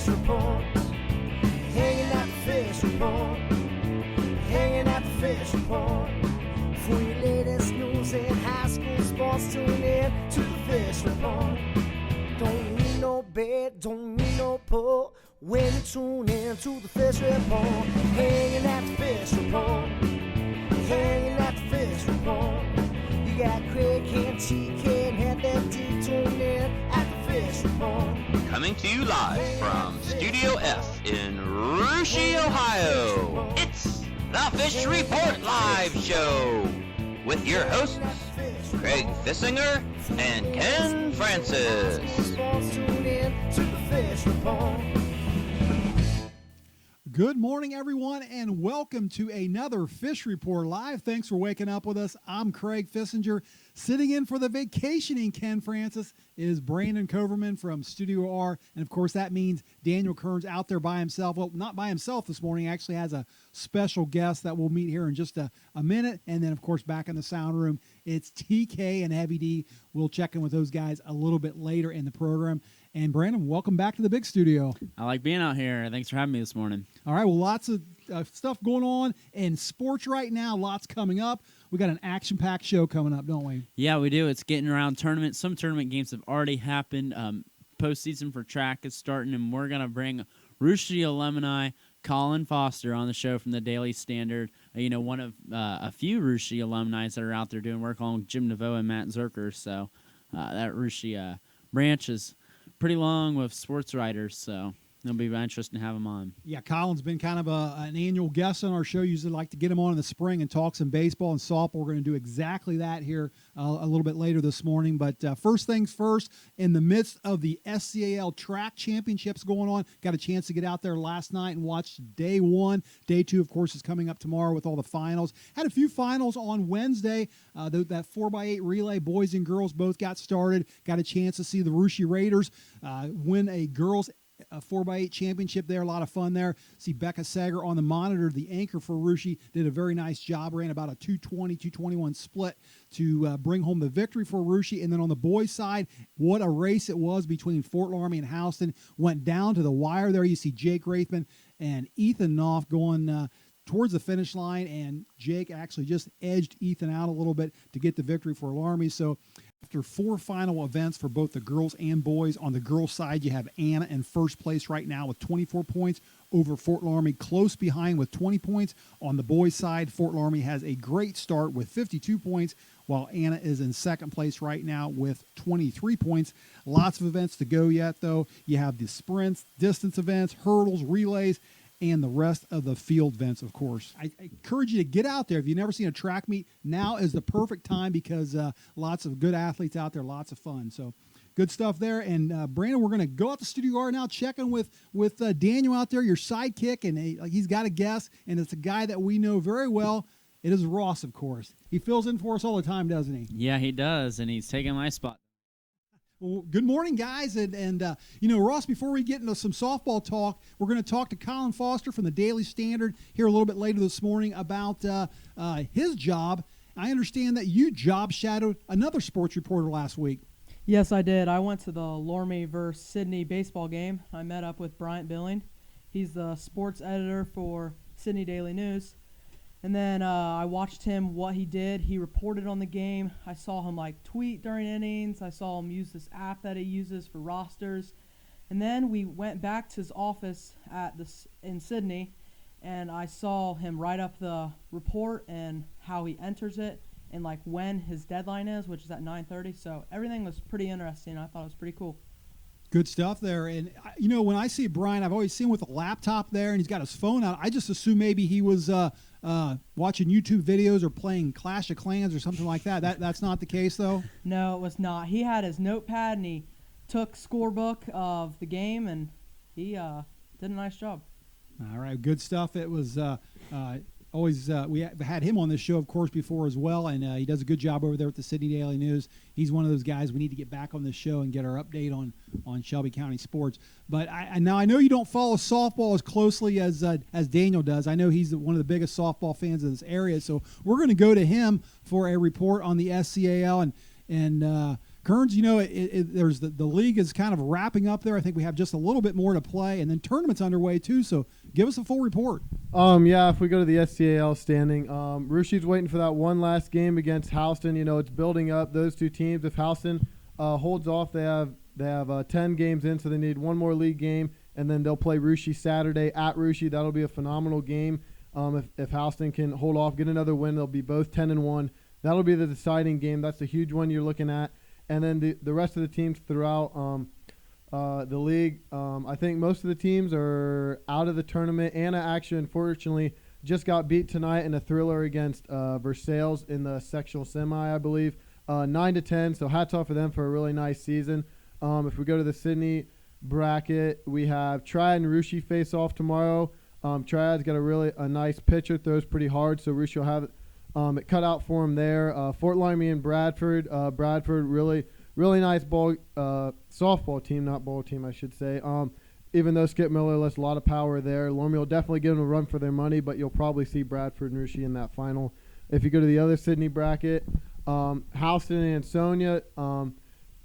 fish report. Hanging out the fish report. Hanging out the fish report. For your latest news in high school sports, tune in to the fish report. Don't need no bed, don't need no pull. When you tune in to the fish report. Hanging out the fish report. Hanging out the fish report. You got Craig and TK and FFD tuned in at the fish report. Coming to you live from Studio F in Russia, Ohio. It's the Fish Report Live Show with your hosts, Craig Fissinger and Ken Francis. Good morning, everyone, and welcome to another Fish Report Live. Thanks for waking up with us. I'm Craig Fissinger. Sitting in for the vacationing Ken Francis is Brandon Coverman from Studio R. And, of course, that means Daniel Kern's out there by himself. Well, not by himself this morning. He actually has a special guest that we'll meet here in just a minute. And then, of course, back in the sound room, it's TK and Heavy D. We'll check in with those guys a little bit later in the program. And, Brandon, welcome back to the big studio. I like being out here. Thanks for having me this morning. All right, well, lots of stuff going on in sports right now. Lots coming up. We got an action-packed show coming up, don't we? Yeah, we do. It's getting around tournaments. Some tournament games have already happened. Postseason for track is starting, and we're going to bring Russia alumni Colin Foster on the show from the Daily Standard. One of a few Russia alumni that are out there doing work along with Jim Neveau and Matt Zerker. So that Russia branch is pretty long with sports writers, so it'll be very interesting to have him on. Yeah, Colin's been kind of an annual guest on our show. Usually like to get him on in the spring and talk some baseball and softball. We're going to do exactly that here a little bit later this morning. But first things first, in the midst of the SCAL track championships going on, got a chance to get out there last night and watch day one. Day two, of course, is coming up tomorrow with all the finals. Had a few finals on Wednesday. That 4x8 relay, boys and girls both got started. Got a chance to see the Russia Raiders win a girls' 4x8 championship there. A lot of fun there. See Becca Sager on the monitor, the anchor for Russia, did a very nice job. Ran about a 2:20, 2:21 split to bring home the victory for Russia. And then on the boys' side, what a race it was between Fort Laramie and Houston. Went down to the wire there. You see Jake Rathman and Ethan Knopf going towards the finish line, and Jake actually just edged Ethan out a little bit to get the victory for Laramie. So after four final events for both the girls and boys, on the girls' side, you have Anna in first place right now with 24 points over Fort Laramie, close behind with 20 points. On the boys' side, Fort Laramie has a great start with 52 points, while Anna is in second place right now with 23 points. Lots of events to go yet, though. You have the sprints, distance events, hurdles, relays, and the rest of the field events, of course. I encourage you to get out there. If you've never seen a track meet, now is the perfect time because lots of good athletes out there, lots of fun. So good stuff there. And Brandon, we're going to go out to Studio R now, checking with Daniel out there, your sidekick, and he's got a guest, and it's a guy that we know very well. It is Ross, of course. He fills in for us all the time, doesn't he? Yeah, he does, and he's taking my spot. Well, good morning, guys. And Ross, before we get into some softball talk, we're going to talk to Colin Foster from the Daily Standard here a little bit later this morning about his job. I understand that you job shadowed another sports reporter last week. Yes, I did. I went to the Laramie versus Sydney baseball game. I met up with Bryant Billing. He's the sports editor for Sydney Daily News. And then I watched him, what he did. He reported on the game. I saw him tweet during innings. I saw him use this app that he uses for rosters. And then we went back to his office in Sydney, and I saw him write up the report and how he enters it and when his deadline is, which is at 9:30. So everything was pretty interesting. I thought it was pretty cool. Good stuff there. And, when I see Brian, I've always seen him with a laptop there, and he's got his phone out. I just assume maybe he was watching YouTube videos or playing Clash of Clans or something like that. That's not the case, though? No, it was not. He had his notepad, and he took scorebook of the game, and he did a nice job. All right, good stuff. It was always we had him on this show, of course, before as well, and he does a good job over there at the Sydney Daily News. He's one of those guys we need to get back on this show and get our update on Shelby County sports. But I know you don't follow softball as closely as Daniel does. I know he's one of the biggest softball fans of this area, so we're going to go to him for a report on the SCAL. And Kearns, there's the league is kind of wrapping up there. I think we have just a little bit more to play, and then tournament's underway too. So give us a full report. Yeah, if we go to the SCAL standing, Rushie's waiting for that one last game against Houston. It's building up those two teams. If Houston holds off, they have 10 games in, so they need one more league game, and then they'll play Rushie Saturday at Rushie. That'll be a phenomenal game. If Houston can hold off, get another win, they'll be both 10-1. That'll be the deciding game. That's the huge one you're looking at. And then the rest of the teams throughout the league, I think most of the teams are out of the tournament. Anna actually, unfortunately, just got beat tonight in a thriller against Versailles in the sectional semi, I believe, 9-10. So hats off for them for a really nice season. If we go to the Sydney bracket, we have Triad and Rushi face off tomorrow. Triad's got a nice pitcher, throws pretty hard, so Rushi will have it cut out for him there. Fort Laramie and Bradford. Bradford, really nice softball team, not ball team, I should say. Even though Skip Miller lets a lot of power there, Laramie will definitely give them a run for their money, but you'll probably see Bradford and Rushi in that final. If you go to the other Sydney bracket, Houston and Ansonia,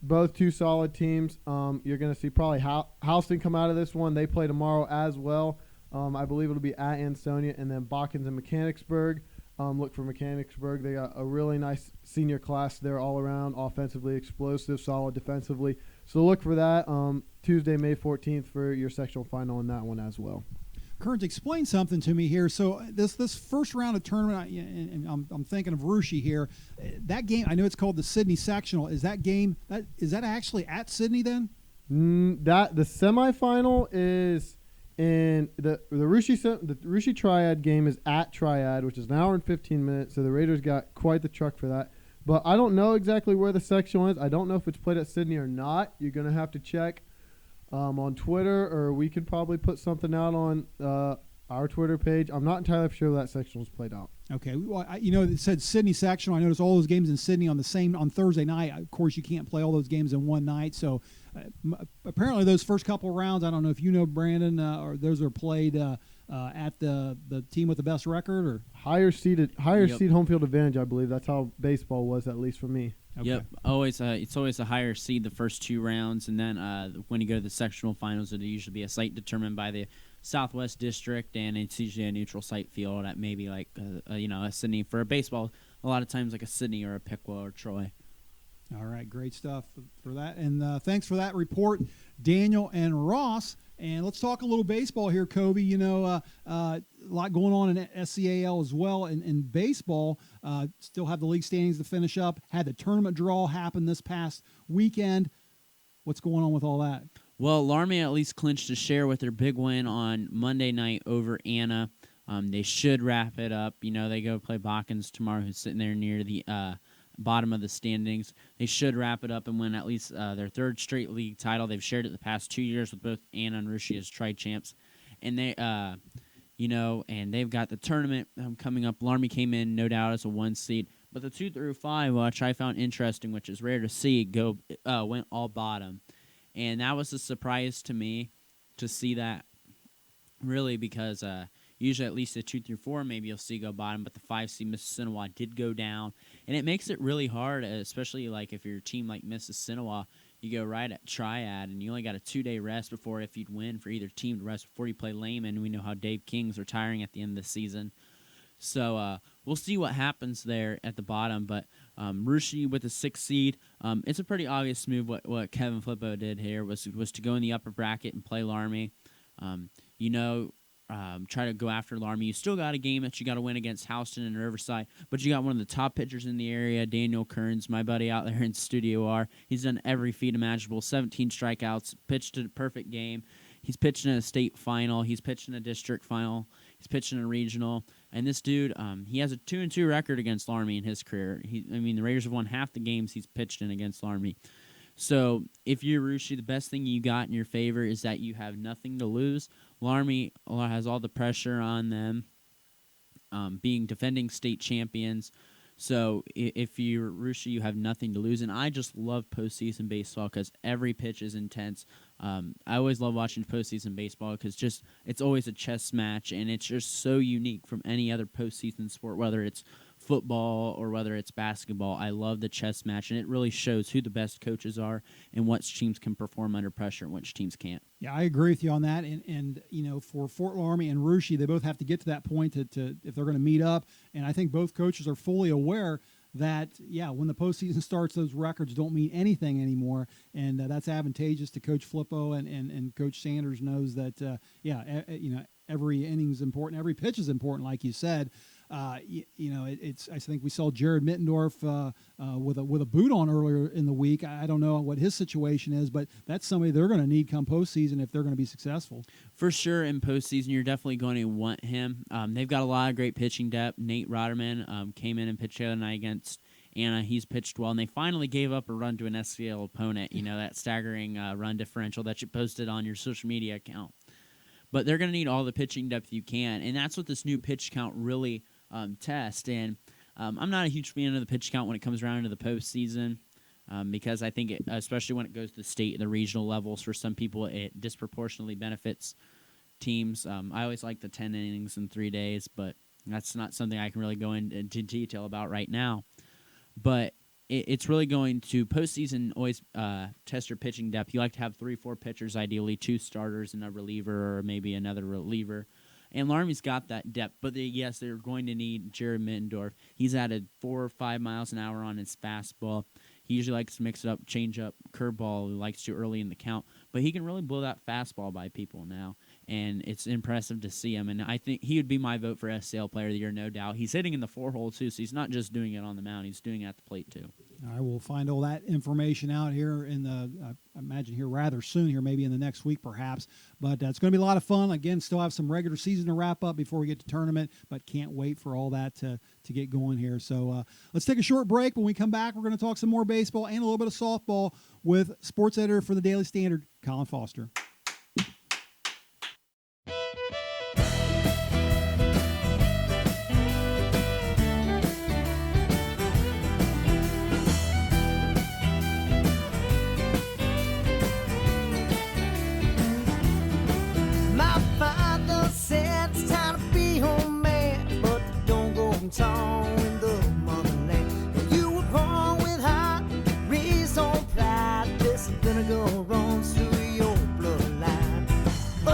both two solid teams. You're going to see probably Houston come out of this one. They play tomorrow as well. I believe it'll be at Ansonia, and then Botkins and Mechanicsburg. Look for Mechanicsburg. They got a really nice senior class there all around, offensively explosive, solid defensively. So look for that Tuesday, May 14th for your sectional final in that one as well. Kearns, explain something to me here. So this first round of tournament, and I'm thinking of Rushi here. That game, I know it's called the Sydney Sectional. Is that game is that actually at Sydney then? That the semifinal is. And the Rushi Triad game is at Triad, which is an hour and 15 minutes, so the Raiders got quite the truck for that. But I don't know exactly where the sectional is. I don't know if it's played at Sydney or not. You're going to have to check on Twitter, or we could probably put something out on our Twitter page. I'm not entirely sure that sectional is played out. Okay. Well, it said Sydney sectional. I noticed all those games in Sydney on Thursday night. Of course, you can't play all those games in one night, so apparently those first couple rounds, I don't know if you know, Brandon, or those are played at the team with the best record, or higher seed home field advantage. I believe that's how baseball was, at least for me. Okay. Yep, it's always a higher seed the first two rounds, and then when you go to the sectional finals, it'll usually be a site determined by the Southwest District, and it's usually a neutral site field at maybe like a Sydney for a baseball. A lot of times like a Sydney or a Piqua or Troy. All right, great stuff for that. And thanks for that report, Daniel and Ross. And let's talk a little baseball here, Kobe. A lot going on in SCAL as well. In baseball, still have the league standings to finish up. Had the tournament draw happen this past weekend. What's going on with all that? Well, Laramie at least clinched a share with their big win on Monday night over Anna. They should wrap it up. They go play Botkins tomorrow, who's sitting there near the bottom of the standings. They should wrap it up and win at least their third straight league title. They've shared it the past 2 years with both Anna and Rushi as tri-champs. And they, and they've got the tournament coming up. Laramie came in, no doubt, as a 1 seed. But the 2 through 5, which I found interesting, which is rare to see, went all bottom. And that was a surprise to me to see that, really, because usually at least the 2 through 4 maybe you'll see go bottom, but the 5 seed Mississinawa did go down. And it makes it really hard, especially like if you're a team like Mississinawa, you go right at Triad, and you only got a 2-day rest before, if you'd win, for either team to rest before you play Lehman. We know how Dave King's retiring at the end of the season. So we'll see what happens there at the bottom. But Rushi with the 6th seed, it's a pretty obvious move. What Kevin Flippo did here was to go in the upper bracket and play Laramie. Try to go after Laramie. You still got a game that you got to win against Houston and Riverside, but you got one of the top pitchers in the area, Daniel Kearns, my buddy out there in Studio R. He's done every feat imaginable, 17 strikeouts, pitched a perfect game. He's pitched in a state final. He's pitched in a district final. He's pitched in a regional. And this dude, he has a 2-2 record against Laramie in his career. The Raiders have won half the games he's pitched in against Laramie. So if you're Rushi, the best thing you got in your favor is that you have nothing to lose. Laramie has all the pressure on them, being defending state champions. So if you're Rushi, you have nothing to lose. And I just love postseason baseball because every pitch is intense. I always love watching postseason baseball because it's always a chess match, and it's just so unique from any other postseason sport, whether it's football or whether it's basketball, I love the chess match, and it really shows who the best coaches are and which teams can perform under pressure and which teams can't. Yeah, I agree with you on that. And for Fort Laramie and Russia, they both have to get to that point to if they're going to meet up. And I think both coaches are fully aware that, when the postseason starts, those records don't mean anything anymore. And that's advantageous to Coach Flippo, and Coach Sanders knows that, every inning is important. Every pitch is important, like you said. It's. I think we saw Jared Mittendorf with a boot on earlier in the week. I don't know what his situation is, but that's somebody they're going to need come postseason if they're going to be successful. For sure, in postseason, you're definitely going to want him. They've got a lot of great pitching depth. Nate Rotterman came in and pitched the other night against Anna. He's pitched well, and they finally gave up a run to an SCL opponent. That staggering run differential that you posted on your social media account. But they're going to need all the pitching depth you can, and that's what this new pitch count really test. And I'm not a huge fan of the pitch count when it comes around to the postseason because I think, especially when it goes to the state and the regional levels, for some people it disproportionately benefits teams. I always like the 10 innings in 3 days, but that's not something I can really go into detail about right now. But it's really going to postseason always test your pitching depth. You like to have 3-4 pitchers, ideally 2 starters and a reliever or maybe another reliever. And Laramie's got that depth, but they're going to need Jared Mittendorf. He's added 4 or 5 miles an hour on his fastball. He usually likes to mix it up, change up, curveball. He likes to early in the count, but he can really blow that fastball by people now, and it's impressive to see him. And I think he would be my vote for SCL Player of the Year, no doubt. He's hitting in the 4-hole too, so he's not just doing it on the mound; he's doing it at the plate too. I will find all that information out here I imagine here rather soon, here maybe in the next week perhaps. But it's going to be a lot of fun. Again, still have some regular season to wrap up before we get to tournament, but can't wait for all that to get going here. So let's take a short break. When we come back, we're going to talk some more baseball and a little bit of softball with sports editor for the Daily Standard, Colin Foster. In the motherland, and you were born with heart, raised on pride. This is gonna go wrong through your bloodline. Oh,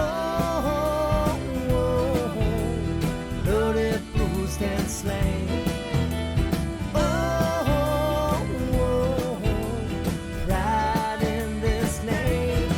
oh, oh, loaded, bruised, and slain. Oh, oh, oh, pride in this name.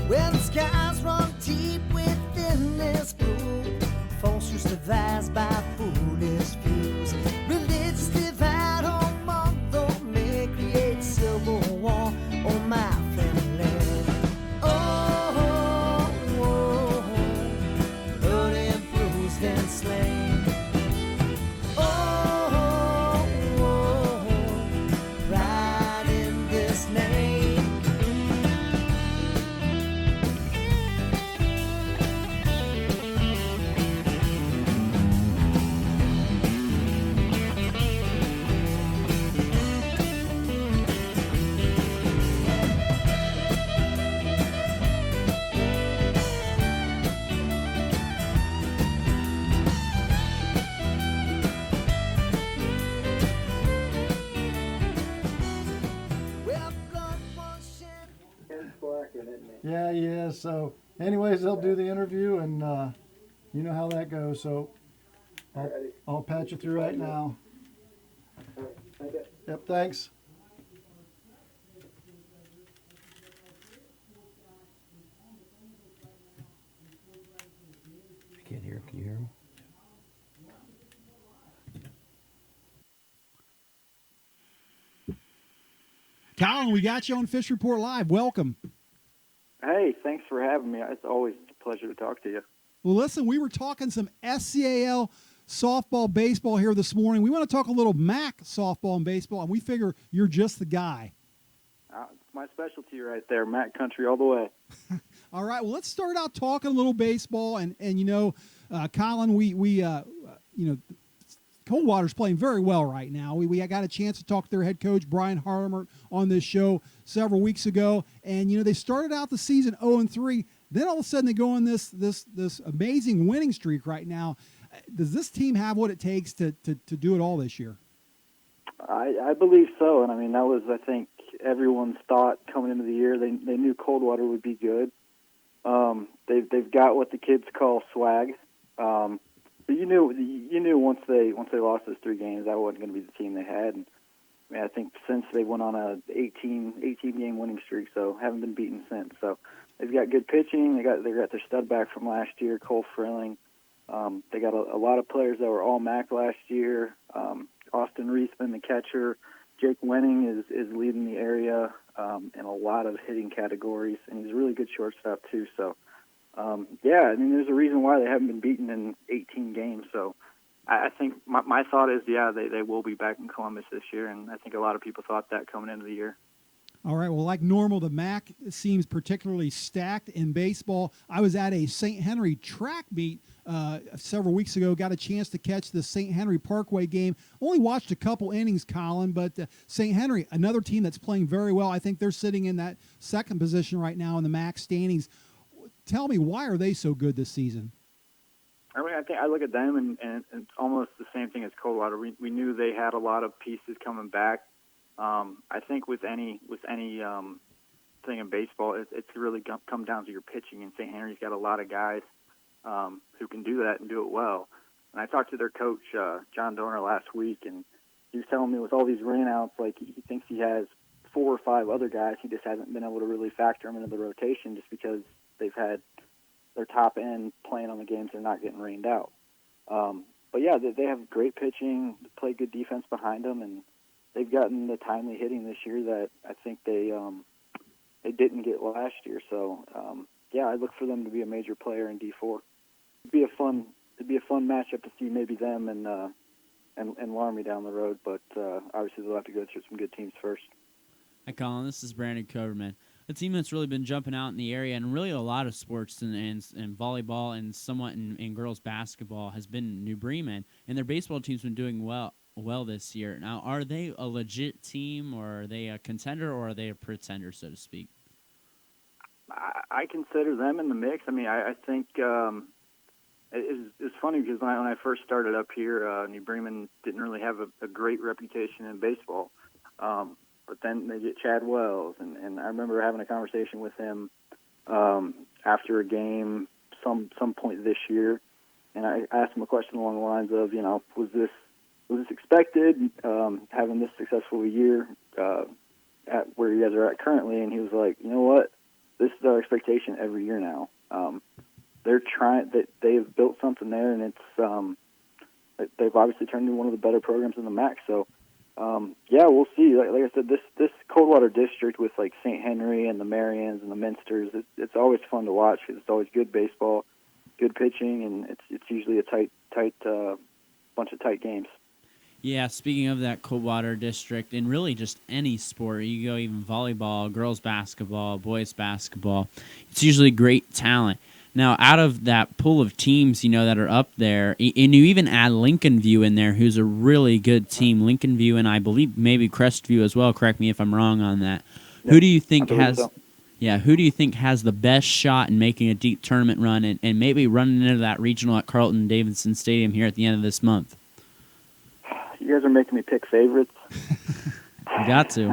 When the skies run deep within this blue, false used devised by foolish views. Religious divide among the men create civil war on my family. Oh, oh, oh, blood and bruised and slain. Oh, oh, oh, pride in this name. Yeah. So, anyways, they'll do the interview, and you know how that goes. So, I'll patch you through right now. Yep. Thanks. I can't hear him. Can you hear him? Colin, we got you on Fish Report Live. Welcome. Hey, thanks for having me. It's always a pleasure to talk to you. Well, listen, we were talking some SCAL softball, baseball here this morning. We want to talk a little MAC softball and baseball, and we figure you're just the guy. It's my specialty right there, Mac Country all the way. All right, well, let's start out talking a little baseball, and Colin, we Coldwater's playing very well right now. We got a chance to talk to their head coach, Brian Harmer, on this show several weeks ago. And, they started out the season 0-3. Then all of a sudden they go on this amazing winning streak right now. Does this team have what it takes to do it all this year? I believe so. And, I mean, that was, I think, everyone's thought coming into the year. They knew Coldwater would be good. They've got what the kids call swag. But you knew once they lost those 3 games, that wasn't going to be the team they had. And, I mean, I think since they went on a 18 game winning streak, so haven't been beaten since. So they've got good pitching. They got their stud back from last year, Cole Frilling. They got a lot of players that were all MAC last year. Austin Reisman, the catcher. Jake Wenning is leading the area in a lot of hitting categories, and he's a really good shortstop too. So. Yeah, I mean, there's a reason why they haven't been beaten in 18 games. So I think my thought is, they will be back in Columbus this year, and I think a lot of people thought that coming into the year. All right, well, like normal, the MAC seems particularly stacked in baseball. I was at a St. Henry track meet several weeks ago, got a chance to catch the St. Henry Parkway game. Only watched a couple innings, Colin, but St. Henry, another team that's playing very well. I think they're sitting in that second position right now in the MAC standings. Tell me, why are they so good this season? I mean, I think I look at them, and it's almost the same thing as Coldwater. We knew they had a lot of pieces coming back. I think with any thing in baseball, it's really come down to your pitching, and St. Henry's got a lot of guys who can do that and do it well. And I talked to their coach, John Dorner, last week, and he was telling me with all these rainouts, like he thinks he has 4 or 5 other guys. He just hasn't been able to really factor them into the rotation just because they've had their top end playing on the games they're not getting rained out. But yeah, they have great pitching, play good defense behind them, and they've gotten the timely hitting this year that I think they didn't get last year. So yeah, I look for them to be a major player in D4. It'd be a fun matchup to see maybe them and Laramie down the road, but obviously they'll have to go through some good teams first. Hi, Colin. This is Brandon Coverman. A team that's really been jumping out in the area, and really a lot of sports and volleyball and somewhat in girls basketball has been New Bremen, and their baseball team's been doing well this year. Now, are they a legit team, or are they a contender, or are they a pretender, so to speak? I consider them in the mix. I mean, I think it's funny because when I first started up here, New Bremen didn't really have a great reputation in baseball. But then they get Chad Wells, and I remember having a conversation with him after a game some point this year, and I asked him a question along the lines of, was this expected, having this successful a year at where you guys are at currently? And he was like, you know what, this is our expectation every year now. They're trying that they've built something there, and it's they've obviously turned into one of the better programs in the MAC. So. Yeah, we'll see. Like I said, this Coldwater district with like St. Henry and the Marians and the Minsters, it's always fun to watch because it's always good baseball, good pitching, and it's usually a tight bunch of tight games. Yeah, speaking of that Coldwater district, and really just any sport, you go even volleyball, girls basketball, boys basketball, it's usually great talent. Now, out of that pool of teams, that are up there, and you even add Lincoln View in there, who's a really good team. Lincoln View, and I believe maybe Crestview as well. Correct me if I'm wrong on that. Yep. Who do you think has? So. Yeah, who do you think has the best shot in making a deep tournament run and maybe running into that regional at Carlton-Davidson Stadium here at the end of this month? You guys are making me pick favorites. You got to.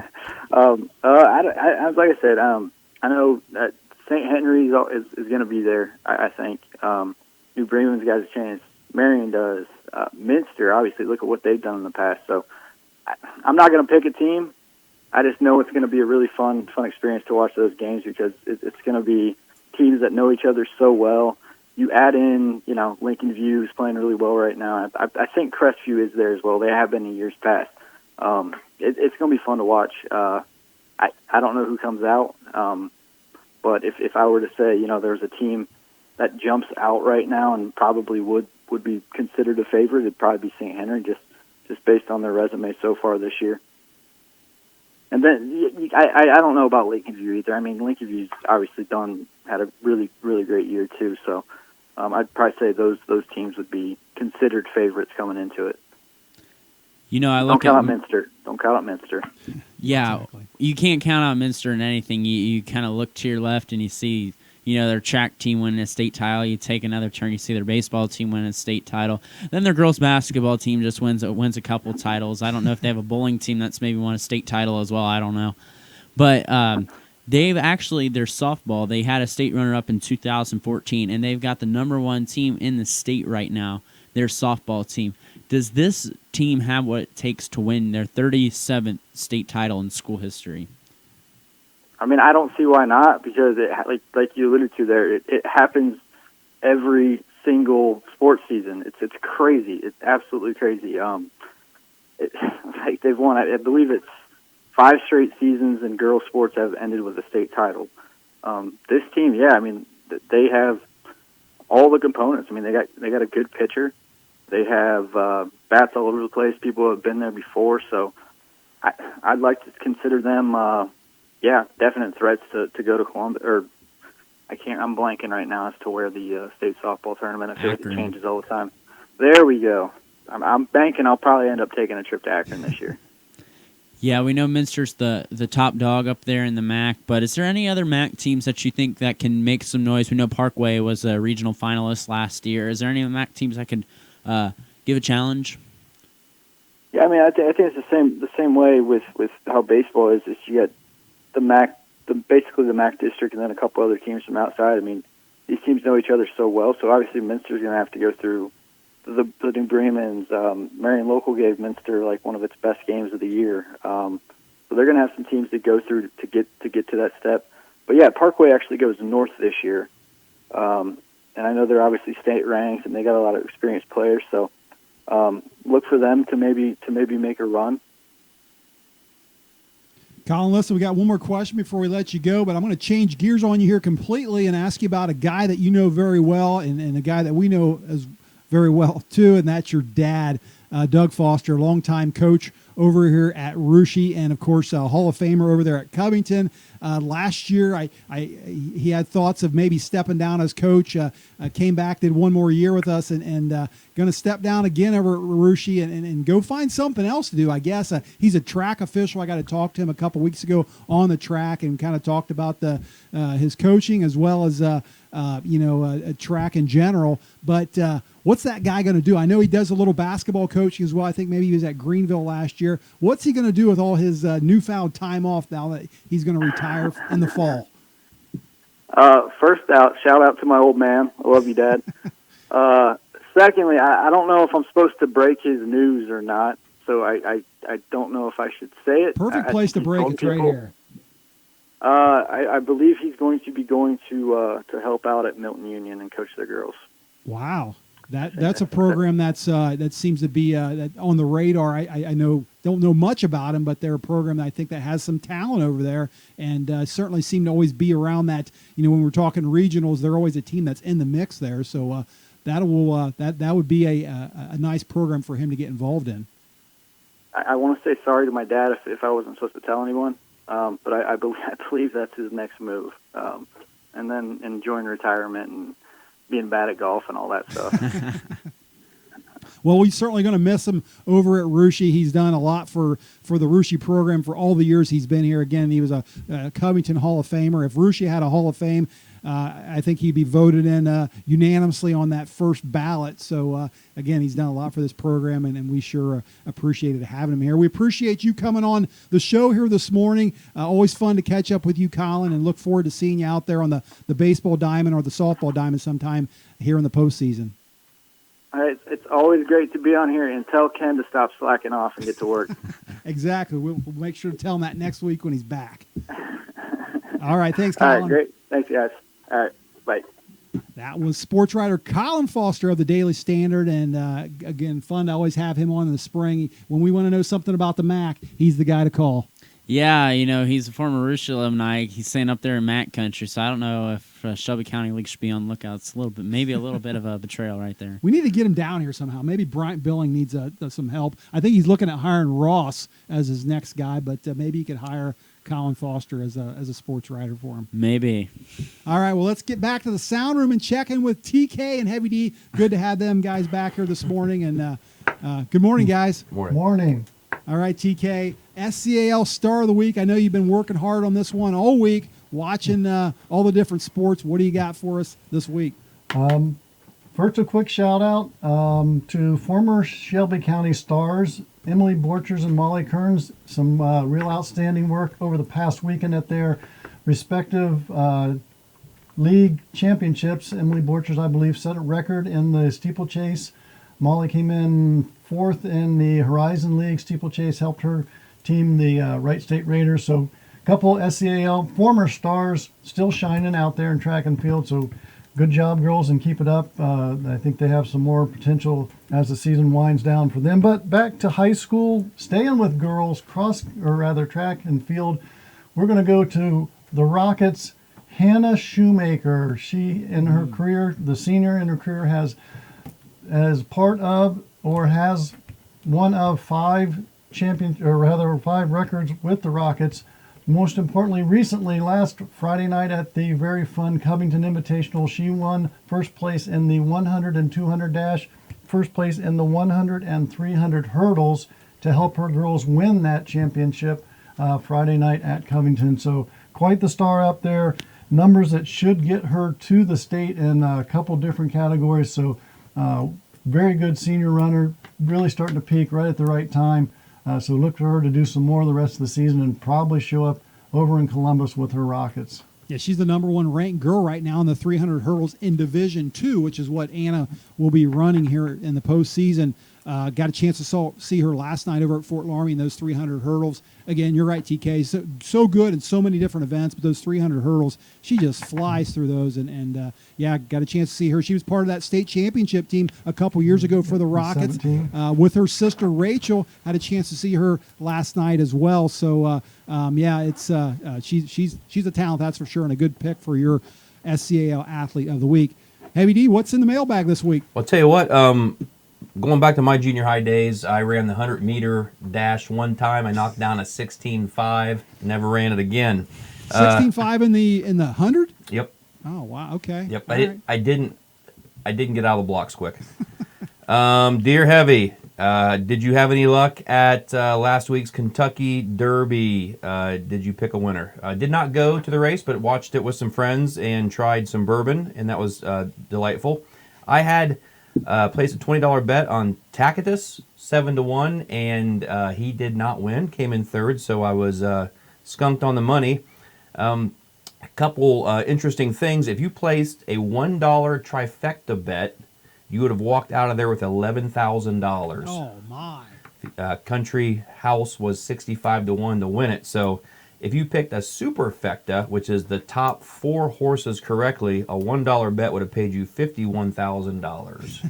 Like I said, I know that St. Henry is going to be there, I think. New Bremen's got a chance. Marion does. Minster, obviously, look at what they've done in the past. So I'm not going to pick a team. I just know it's going to be a really fun experience to watch those games because it's going to be teams that know each other so well. You add in, Lincoln View is playing really well right now. I think Crestview is there as well. They have been in years past. It's going to be fun to watch. I don't know who comes out. But if I were to say, there's a team that jumps out right now and probably would be considered a favorite, it'd probably be St. Henry, just based on their resume so far this year. And then I don't know about Lincoln View either. I mean, Lincoln View's obviously had a really, really great year too. So I'd probably say those teams would be considered favorites coming into it. You know, I Don't look count at out Minster. Don't count out Minster. Yeah, Exactly. you can't count out Minster in anything. You kind of look to your left and you see, their track team winning a state title. You take another turn, you see their baseball team winning a state title. Then their girls basketball team just wins a couple titles. I don't know if they have a bowling team that's maybe won a state title as well. I don't know. But they've actually, their softball, they had a state runner-up in 2014, and they've got the #1 team in the state right now, their softball team. Does this team have what it takes to win their 37th state title in school history? I mean, I don't see why not, because like you alluded to there, it happens every single sports season. It's crazy. It's absolutely crazy. Like they've won, I believe it's 5 straight seasons, and girls sports have ended with a state title. This team, yeah, I mean, they have all the components. I mean, they got a good pitcher. They have bats all over the place. People have been there before, so I'd like to consider them, definite threats to go to Columbus. Or I'm blanking right now as to where the state softball tournament. I feel like it changes all the time. There we go. I'm banking I'll probably end up taking a trip to Akron this year. Yeah, we know Minster's the top dog up there in the MAC, but is there any other MAC teams that you think that can make some noise? We know Parkway was a regional finalist last year. Is there any MAC teams that can give a challenge? Yeah, I mean, I think it's the same way with how baseball is. You get the MAC, basically the MAC district, and then a couple other teams from outside. I mean, these teams know each other so well. So obviously, Minster's going to have to go through the New Bremens. Marion Local gave Minster like one of its best games of the year. So they're going to have some teams to go through to get to that step. But yeah, Parkway actually goes north this year, and I know they're obviously state ranked and they got a lot of experienced players. So look for them to maybe make a run. Colin, listen, we got one more question before we let you go, but I'm going to change gears on you here completely and ask you about a guy that you know very well and a guy that we know as very well too, and that's your dad, Doug Foster, longtime coach over here at Russia, and of course a Hall of Famer over there at Covington. Last year, he had thoughts of maybe stepping down as coach. Came back, did one more year with us, and going to step down again over at Russia and go find something else to do, I guess. He's a track official. I got to talk to him a couple weeks ago on the track and kind of talked about his coaching as well as track in general. But what's that guy going to do? I know he does a little basketball coaching as well. I think maybe he was at Greenville last year. What's he going to do with all his newfound time off now that he's going to retire in the fall? First out, shout out to my old man. I love you, Dad. Secondly, I don't know if I'm supposed to break his news or not, so I don't know if I should say it. Perfect place to break it right here. I believe he's going to be going to help out at Milton Union and coach their girls. Wow, that's a program that seems to be on the radar. I don't know much about him, but they're a program that I think that has some talent over there, and certainly seem to always be around that. When we're talking regionals, they're always a team that's in the mix there. So that would be a nice program for him to get involved in. I want to say sorry to my dad if I wasn't supposed to tell anyone. But I believe that's his next move. And then enjoying retirement and being bad at golf and all that stuff. Well, we're certainly going to miss him over at Russia. He's done a lot for the Russia program for all the years he's been here. Again, he was a Covington Hall of Famer. If Russia had a Hall of Fame, I think he'd be voted in unanimously on that first ballot. So, again, he's done a lot for this program, and we sure appreciated having him here. We appreciate you coming on the show here this morning. Always fun to catch up with you, Colin, and look forward to seeing you out there on the baseball diamond or the softball diamond sometime here in the postseason. It's always great to be on here, and tell Ken to stop slacking off and get to work. Exactly. We'll make sure to tell him that next week when he's back. All right. Thanks, Colin. All right, great. Thanks, guys. All right, bye. That was sports writer Colin Foster of the Daily Standard, and again, fun to always have him on in the spring. When we want to know something about the MAC, he's the guy to call. Yeah, he's a former Russia alumni. He's staying up there in MAC country, so I don't know if Shelby County League should be on the lookout. It's maybe a little bit of a betrayal right there. We need to get him down here somehow. Maybe Bryant Billing needs some help. I think he's looking at hiring Ross as his next guy, but maybe he could hire Colin Foster as a sports writer for him. Maybe. All right, well, let's get back to the sound room and check in with TK and Heavy D. Good to have them guys back here this morning, and Good morning, guys. Morning. All right, TK, SCAL Star of the Week. I know you've been working hard on this one all week, watching all the different sports. What do you got for us this week? First, a quick shout out to former Shelby County Stars, Emily Borchers and Molly Kearns. Some real outstanding work over the past weekend at their respective league championships. Emily Borchers, I believe, set a record in the steeplechase. Molly came in fourth in the Horizon League. Steeplechase helped her team the Wright State Raiders. So a couple SCAL former stars still shining out there in track and field. So good job, girls, and keep it up. I think they have some more potential as the season winds down for them. But back to high school, staying with girls, track and field. We're going to go to the Rockets. Hannah Shoemaker. She, in her career, the senior in her career, has as part of or has one of 5 records with the Rockets. Most importantly, recently, last Friday night at the very fun Covington Invitational, she won first place in the 100 and 200 dash, first place in the 100 and 300 hurdles to help her girls win that championship Friday night at Covington. So quite the star up there. Numbers that should get her to the state in a couple different categories. So very good senior runner, really starting to peak right at the right time. So look for her to do some more the rest of the season and probably show up over in Columbus with her Rockets. Yeah, she's the number 1 ranked girl right now in the 300 hurdles in Division II, which is what Anna will be running here in the postseason. Got a chance to see her last night over at Fort Laramie in those 300 hurdles. Again, you're right, TK. So good in so many different events, but those 300 hurdles, she just flies through those. And got a chance to see her. She was part of that state championship team a couple years ago for the Rockets. With her sister Rachel, had a chance to see her last night as well. So she's a talent, that's for sure, and a good pick for your SCAL Athlete of the Week. Heavy D, what's in the mailbag this week? I'll tell you what. Going back to my junior high days, I ran the 100-meter dash one time. I knocked down a 16.5. Never ran it again. 16.5 in the 100? Yep. Oh wow. Okay. Yep. All I didn't get out of the blocks quick. Dear Heavy, did you have any luck at last week's Kentucky Derby? Did you pick a winner? I did not go to the race, but watched it with some friends and tried some bourbon, and that was delightful. I had placed a $20 bet on Tacitus 7-1, and he did not win. Came in third, so I was skunked on the money. A couple interesting things. If you placed a $1 trifecta bet, you would have walked out of there with $11,000. Oh my! Country House was 65-1 to win it. So if you picked a superfecta, which is the top 4 horses correctly, a $1 bet would have paid you $51,000.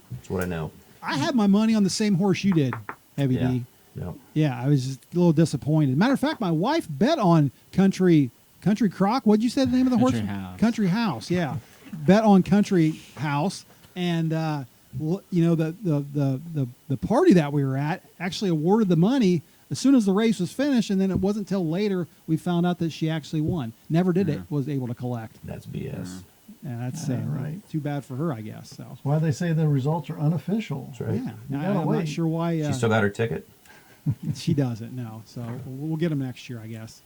That's what I know. I had my money on the same horse you did, Heavy D. Yep. Yeah, I was just a little disappointed. Matter of fact, my wife bet on Country Crock. What'd you say the name of the horse? Country House. Yeah, bet on Country House, and the party that we were at actually awarded the money as soon as the race was finished, and then it wasn't until later we found out that she actually won. Never did it. Was able to collect. That's BS. Yeah, that's right. Too bad for her, I guess. So that's why they say the results are unofficial. That's right. Yeah, I'm not sure why. She still got her ticket? She doesn't, no. So we'll get them next year, I guess.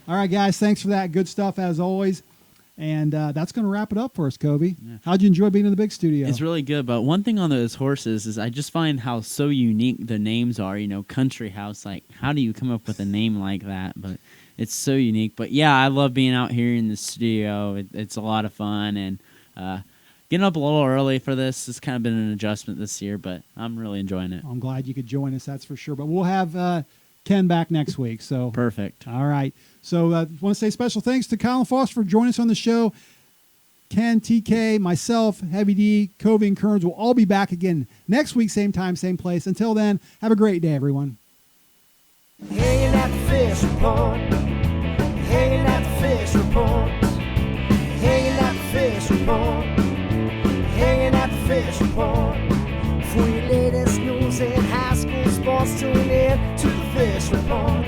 All right, guys, thanks for that. Good stuff as always. And that's going to wrap it up for us, Kobe. Yeah. How'd you enjoy being in the big studio? It's really good. But one thing on those horses is I just find how so unique the names are. Country House. Like, how do you come up with a name like that? But it's so unique. But, yeah, I love being out here in the studio. It's a lot of fun. And getting up a little early for this has kind of been an adjustment this year. But I'm really enjoying it. I'm glad you could join us, that's for sure. But we'll have Ken back next week. So perfect. All right. So I want to say special thanks to Colin Foster for joining us on the show. Ken, TK, myself, Heavy D, Covey, and Kearns will all be back again next week, same time, same place. Until then, have a great day, everyone. Hanging at the fish report. Hanging at the fish report. Hanging at the fish report. Hanging at the fish report. For your latest news in high school sports, tune in to the fish report.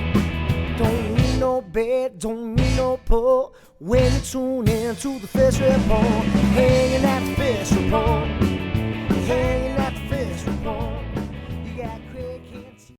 Don't need no bed, don't need no pole when you tune in to the fish report. Hanging at the fish report.